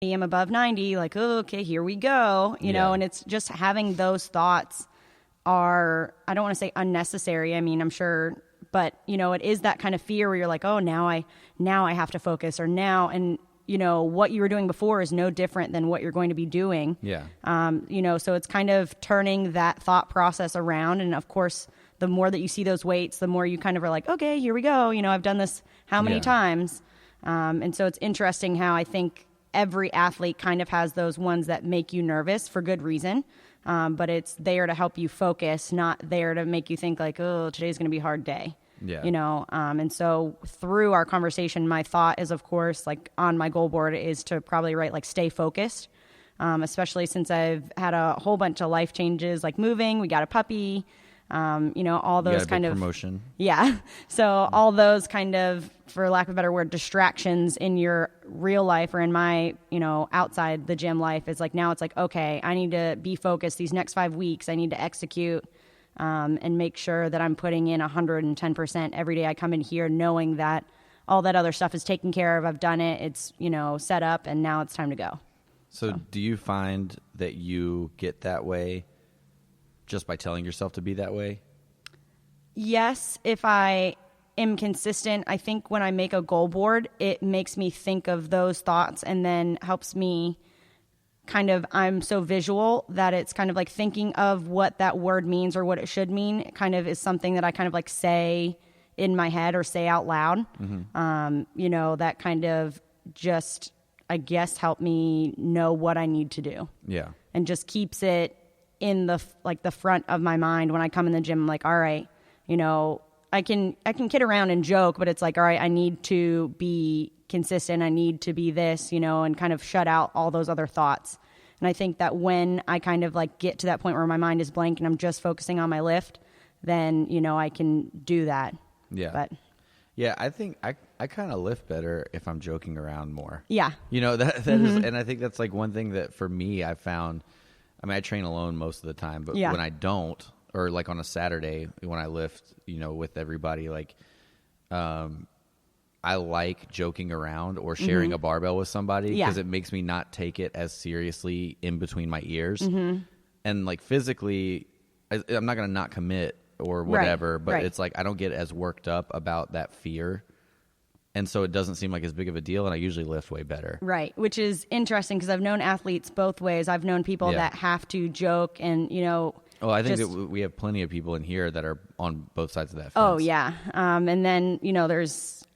I'm above 90, like, oh, okay, here we go, you know, and it's just having those thoughts are, I don't want to say unnecessary. I mean, I'm sure, but you know, it is that kind of fear where you're like, oh, now I have to focus, or now, and you know, what you were doing before is no different than what you're going to be doing. Yeah. You know, so it's kind of turning that thought process around. And of course, the more that you see those weights, the more you kind of are like, okay, here we go. You know, I've done this how many times? And so it's interesting how I think every athlete kind of has those ones that make you nervous for good reason. But it's there to help you focus, not there to make you think like, oh, today's going to be a hard day. Yeah. You know, and so through our conversation, my thought is, of course, like on my goal board is to probably write like stay focused, especially since I've had a whole bunch of life changes, like moving, we got a puppy, you know, all those kind of promotion. Yeah. So all those kind of, for lack of a better word, distractions in your real life or in my, you know, outside the gym life is like, now it's like, okay, I need to be focused these next 5 weeks. I need to execute, and make sure that I'm putting in 110% every day I come in here, knowing that all that other stuff is taken care of. I've done it. It's, you know, set up, and now it's time to go. So do you find that you get that way just by telling yourself to be that way? Yes, if I am consistent. I think when I make a goal board, it makes me think of those thoughts and then helps me kind of, I'm so visual that it's kind of like thinking of what that word means or what it should mean. It kind of is something that I kind of like say in my head or say out loud. Mm-hmm. You know, that kind of just, I guess, help me know what I need to do. Yeah. And just keeps it in the front of my mind when I come in the gym. I'm like, all right, you know, I can kid around and joke, but it's like, all right, I need to be consistent. I need to be this, you know, and kind of shut out all those other thoughts. And I think that when I kind of like get to that point where my mind is blank and I'm just focusing on my lift, then, you know, I can do that. Yeah. But yeah, I think I kind of lift better if I'm joking around more. Yeah. You know, that is, and I think that's like one thing that for me, I found, I mean, I train alone most of the time, but when I don't, or like on a Saturday when I lift, you know, with everybody, like, I like joking around or sharing a barbell with somebody because it makes me not take it as seriously in between my ears. And like physically, I'm not going to not commit or whatever, but it's like I don't get as worked up about that fear. And so it doesn't seem like as big of a deal, and I usually lift way better. Right, which is interesting because I've known athletes both ways. I've known people that have to joke and, you know... Oh, I think that we have plenty of people in here that are on both sides of that fence. Oh, yeah. And then, you know,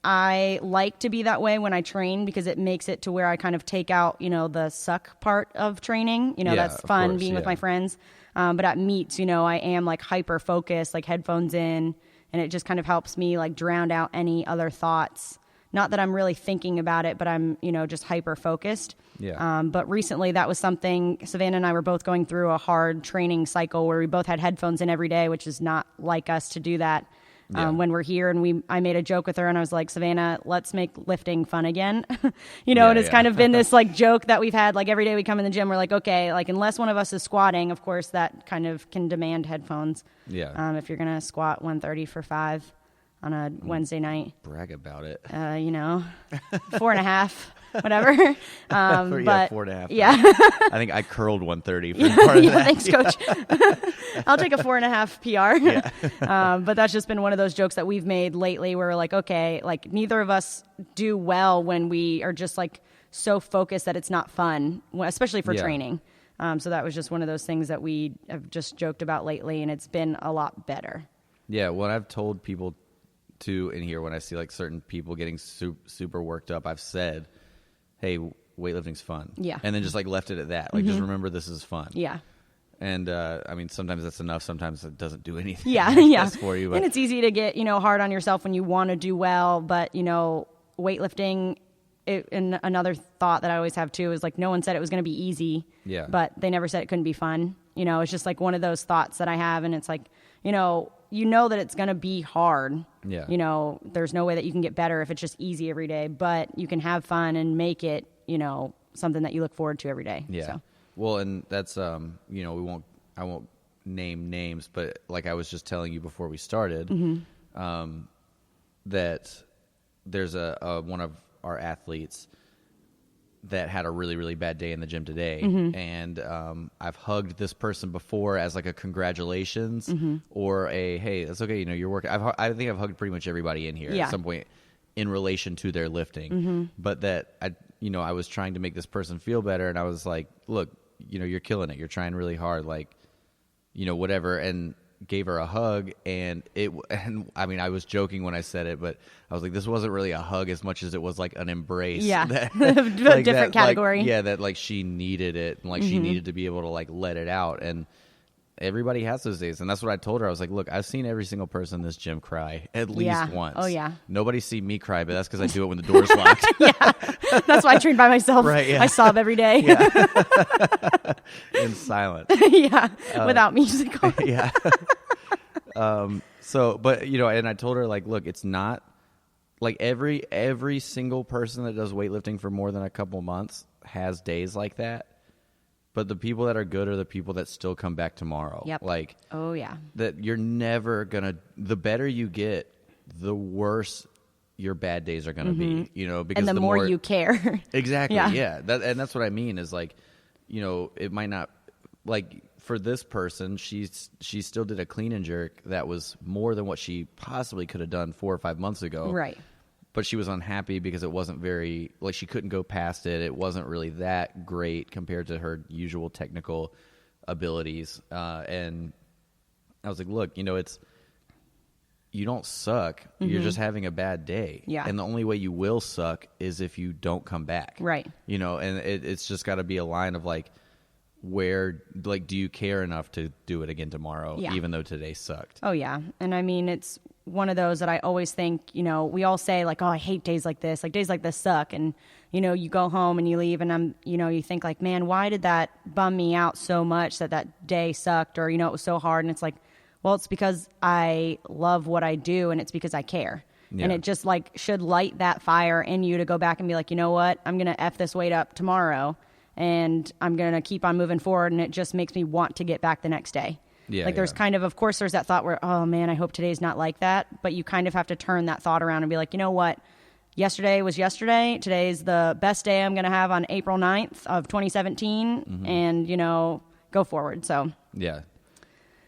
I like to be that way when I train because it makes it to where I kind of take out, you know, the suck part of training. You know, that's fun being with my friends. But at meets, you know, I am like hyper focused, like headphones in, and it just kind of helps me like drown out any other thoughts. Not that I'm really thinking about it, but I'm, you know, just hyper focused. Yeah. But recently that was something, Savannah and I were both going through a hard training cycle where we both had headphones in every day, which is not like us to do that when we're here. And I made a joke with her and I was like, Savannah, let's make lifting fun again. You know, and it's kind of been this like joke that we've had, like every day we come in the gym, we're like, okay, like unless one of us is squatting, of course that kind of can demand headphones. Yeah. If you're going to squat 130 for 5 on a Wednesday night. Brag about it. You know, 4.5, whatever. But 4.5. Yeah. I think I curled 130 for part of that. Thanks, coach. I'll take a 4.5 PR. Yeah. But that's just been one of those jokes that we've made lately where we're like, okay, like neither of us do well when we are just like so focused that it's not fun, especially for training. So that was just one of those things that we have just joked about lately, and it's been a lot better. Yeah, what I've told people too in here when I see like certain people getting super worked up, I've said, hey, weightlifting's fun. Yeah. And then just like left it at that. Like just remember this is fun. Yeah. And I mean, sometimes that's enough. Sometimes it doesn't do anything. Yeah. For you. But. And it's easy to get, you know, hard on yourself when you want to do well. But, you know, weightlifting, and another thought that I always have too is like no one said it was going to be easy. Yeah. But they never said it couldn't be fun. You know, it's just like one of those thoughts that I have. And it's like, you know that it's going to be hard. Yeah. You know, there's no way that you can get better if it's just easy every day, but you can have fun and make it, you know, something that you look forward to every day. Yeah. So. Well, and that's, you know, I won't name names, but like I was just telling you before we started, that there's one of our athletes that had a really, really bad day in the gym today. And I've hugged this person before as like a congratulations or a, hey, that's okay. You're working. I think I've hugged pretty much everybody in here at some point in relation to their lifting. But that I was trying to make this person feel better. And I was like, look, you're killing it. You're trying really hard. Like, whatever. And gave her a hug, and I was joking when I said it, but I was like, this wasn't really a hug as much as it was like an embrace. Yeah. Like different category. That like she needed it, and like she needed to be able to like let it out. And everybody has those days, and that's what I told her. I was like, look, I've seen every single person in this gym cry at least once. Oh yeah. Nobody's seen me cry, but that's because I do it when the door's locked. That's why I train by myself. Right, yeah. I sob every day. In silence. Without music on. So, but and I told her like, look, it's not like every single person that does weightlifting for more than a couple months has days like that. But the people that are good are the people that still come back tomorrow. Yep. Like, oh yeah. That you're never gonna. The better you get, the worse your bad days are gonna be. Because and the more you care. Exactly. Yeah. And that's what I mean is like, it might not like for this person. She still did a clean and jerk that was more than what she possibly could have done 4 or 5 months ago. Right. But she was unhappy because it wasn't very, like, she couldn't go past it. It wasn't really that great compared to her usual technical abilities. And I was like, look, it's, you don't suck. You're just having a bad day. Yeah. And the only way you will suck is if you don't come back. Right. And it's just got to be a line of, like, where, like, do you care enough to do it again tomorrow, even though today sucked? Oh, yeah. And I mean, it's one of those that I always think, we all say like, oh, I hate days like this. Like days like this suck. And, you go home and you leave and you think like, man, why did that bum me out so much that day sucked? Or, it was so hard. And it's like, well, it's because I love what I do and it's because I care. Yeah. And it just like should light that fire in you to go back and be like, you know what? I'm going to F this weight up tomorrow and I'm going to keep on moving forward. And it just makes me want to get back the next day. Yeah, like there's kind of course, there's that thought where, oh man, I hope today's not like that. But you kind of have to turn that thought around and be like, you know what? Yesterday was yesterday. Today's the best day I'm going to have on April 9th of 2017 and, go forward. So, yeah.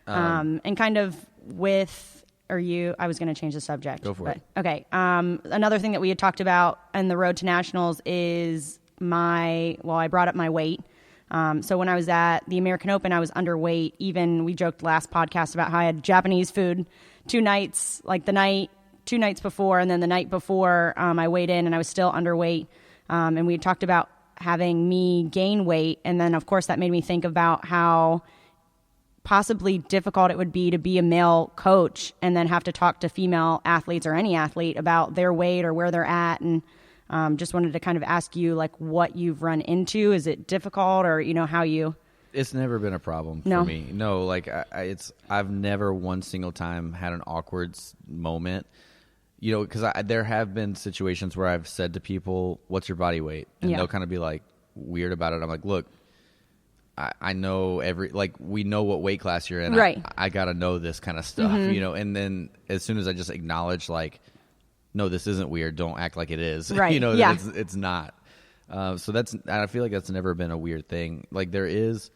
And kind of with, I was going to change the subject. Go for it. Okay. Another thing that we had talked about in the road to nationals is I brought up my weight. So when I was at the American Open, I was underweight. Even we joked last podcast about how I had Japanese food 2 nights, like 2 nights before, and then the night before I weighed in and I was still underweight. And we talked about having me gain weight. And then of course that made me think about how possibly difficult it would be to be a male coach and then have to talk to female athletes or any athlete about their weight or where they're at. And just wanted to kind of ask you like what you've run into. Is it difficult or, how you... It's never been a problem for me. No, like I've never one single time had an awkward moment, because there have been situations where I've said to people, what's your body weight? And they'll kind of be like weird about it. I'm like, look, I know we know what weight class you're in. Right. I got to know this kind of stuff, and then as soon as I just acknowledge like, no, this isn't weird. Don't act like it is. Right. It's not. So I feel like that's never been a weird thing. Like there is,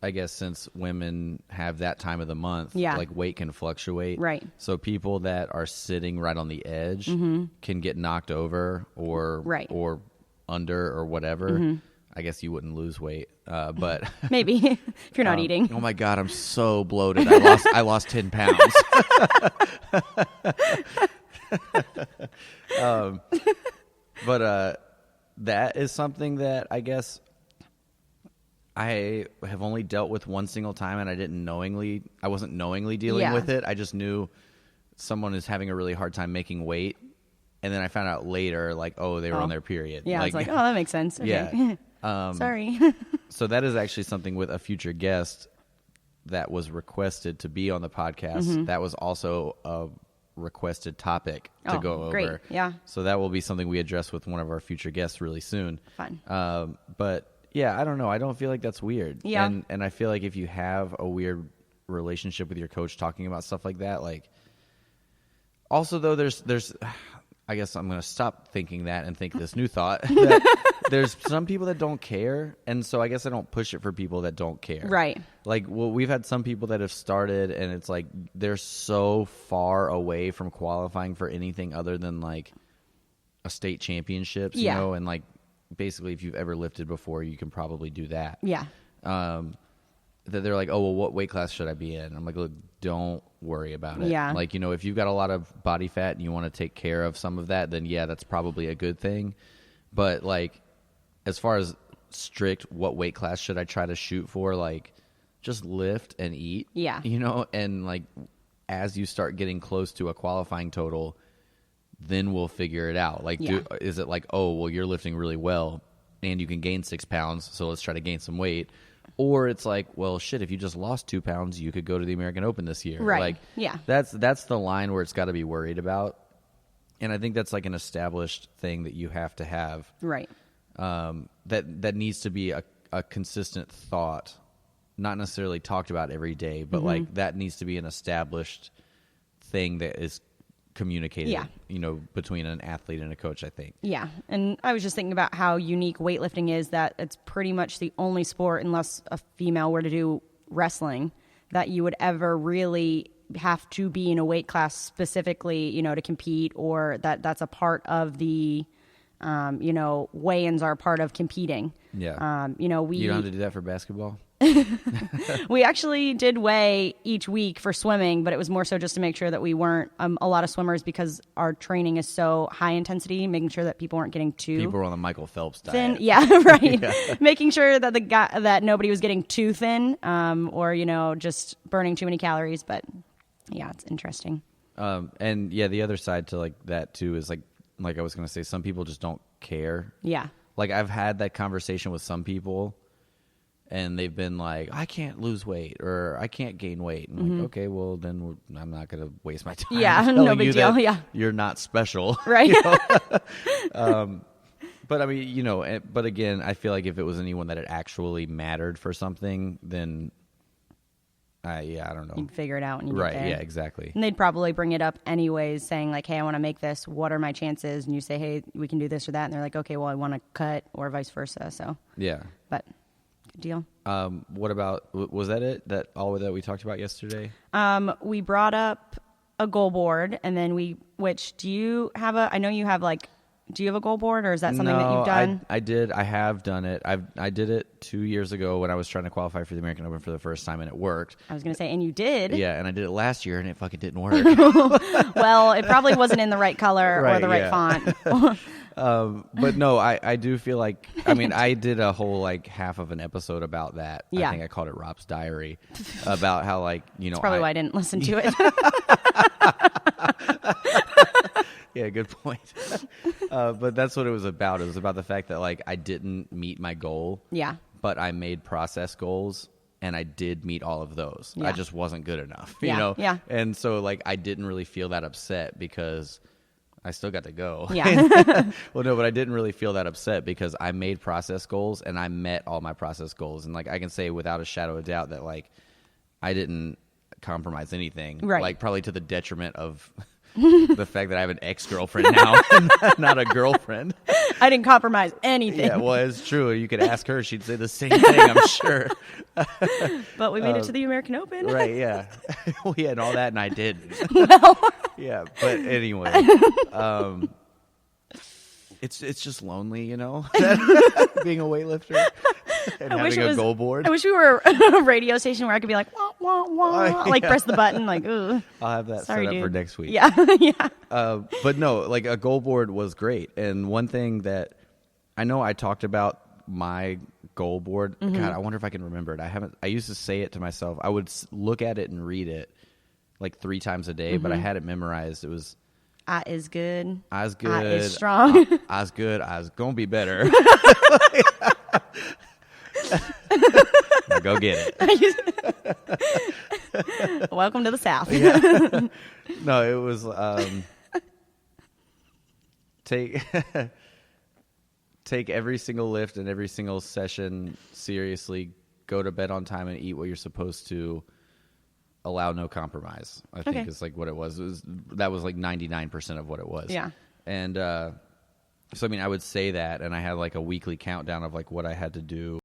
I guess, since women have that time of the month, like weight can fluctuate. Right. So people that are sitting right on the edge can get knocked over or under or whatever. I guess you wouldn't lose weight, but maybe if you're not eating. Oh my God, I'm so bloated. I lost 10 pounds. But that is something that I guess I have only dealt with one single time, and I wasn't knowingly dealing with it. I just knew someone is having a really hard time making weight, and then I found out later, like, oh, they were on their period. Yeah, it's like, oh, that makes sense. Okay. Yeah. Sorry. So that is actually something with a future guest that was requested to be on the podcast. That was also a requested topic to go over. Great. Yeah. So that will be something we address with one of our future guests really soon. Fun. But yeah, I don't know. I don't feel like that's weird. Yeah. And I feel like if you have a weird relationship with your coach talking about stuff like that, like also though there's I guess I'm going to stop thinking that and think this new thought. That there's some people that don't care, and so I guess I don't push it for people that don't care. Right. Like, well, we've had some people that have started, and it's like they're so far away from qualifying for anything other than like a state championships, you know, and like basically if you've ever lifted before, you can probably do that. Yeah. That they're like, oh, well, what weight class should I be in? I'm like, look, don't worry about it. Yeah. Like, you know, if you've got a lot of body fat and you want to take care of some of that, then yeah, that's probably a good thing. But like, as far as strict, what weight class should I try to shoot for? Like, just lift and eat. Yeah. You know, and like, as you start getting close to a qualifying total, then we'll figure it out. Like, is it like, oh, well, you're lifting really well and you can gain 6 pounds, so let's try to gain some weight. Or it's like, well, shit, if you just lost 2 pounds, you could go to the American Open this year. Right. Like, yeah. That's the line where it's got to be worried about. And I think that's like an established thing that you have to have. Right. That needs to be a consistent thought, not necessarily talked about every day, but like that needs to be an established thing that is communicated, you know, between an athlete and a coach, I think. Yeah. And I was just thinking about how unique weightlifting is, that it's pretty much the only sport, unless a female were to do wrestling, that you would ever really have to be in a weight class specifically, you know, to compete, or that's a part of the, you know, weigh-ins are part of competing. Yeah. You know, you don't have to do that for basketball? We actually did weigh each week for swimming, but it was more so just to make sure that we weren't a lot of swimmers, because our training is so high intensity, making sure that people weren't getting too people were on the Michael Phelps thin. diet. Yeah, right. Making sure that that nobody was getting too thin, or, you know, just burning too many calories. But yeah, it's interesting. And yeah, the other side to like that too is like I was going to say, some people just don't care. Yeah. Like, I've had that conversation with some people, and they've been like, I can't lose weight, or I can't gain weight. I'm like, okay, well, then I'm not going to waste my time. Yeah, no big deal. Yeah. You're not special. Right. You know? But I mean, you know, but again, I feel like if it was anyone that it actually mattered for something, then I don't know. You can figure it out when you right, get there. Yeah, exactly. And they'd probably bring it up anyways, saying like, hey, I want to make this. What are my chances? And you say, hey, we can do this or that. And they're like, okay, well, I want to cut, or vice versa. So, yeah. But good deal. What about, was that it? That all that we talked about yesterday? We brought up a goal board, and then do you have I know you have like, do you have a goal board, or is that something that you've done? I did. I have done it. I did it 2 years ago when I was trying to qualify for the American Open for the first time, and it worked. I was going to say, and you did. Yeah, and I did it last year, and it fucking didn't work. Well, it probably wasn't in the right color or the right font. But no, I do feel like, I mean, I did a whole like half of an episode about that. Yeah. I think I called it Rob's Diary, about how, like, you know, That's probably why I didn't listen to it. Yeah, good point. But that's what it was about. It was about the fact that like I didn't meet my goal. Yeah. But I made process goals, and I did meet all of those. Yeah. I just wasn't good enough, Yeah. you know? Yeah. And so like I didn't really feel that upset because I still got to go. Yeah. Well, no, but I didn't really feel that upset because I made process goals and I met all my process goals. And like I can say without a shadow of doubt that like I didn't compromise anything. Right. Like probably to the detriment of the fact that I have an ex-girlfriend now, not a girlfriend. I didn't compromise anything. Yeah, well, it's true. You could ask her; she'd say the same thing, I'm sure. But we made it to the American Open, right? Yeah, well, yeah, and all that, and I didn't. Well, yeah, but anyway, it's just lonely, you know, being a weightlifter and having a goal board. I wish we were a radio station where I could be like, wah, wah, wah, like press the button, like, ooh. I'll have that Sorry, set up dude. for next week. Yeah, yeah. But no, like a goal board was great. And one thing that I know I talked about my goal board. Mm-hmm. God, I wonder if I can remember it. I used to say it to myself. I would look at it and read it like 3 times a day, but I had it memorized. It was, I is good. I was good. I is strong. I was good. I was going to be better. Now go get it. Welcome to the South. Yeah. No, it was take every single lift and every single session seriously. Go to bed on time and eat what you're supposed to. Allow no compromise, I think is like what it was. That was like 99% of what it was. Yeah. And so, I mean, I would say that, and I had like a weekly countdown of like what I had to do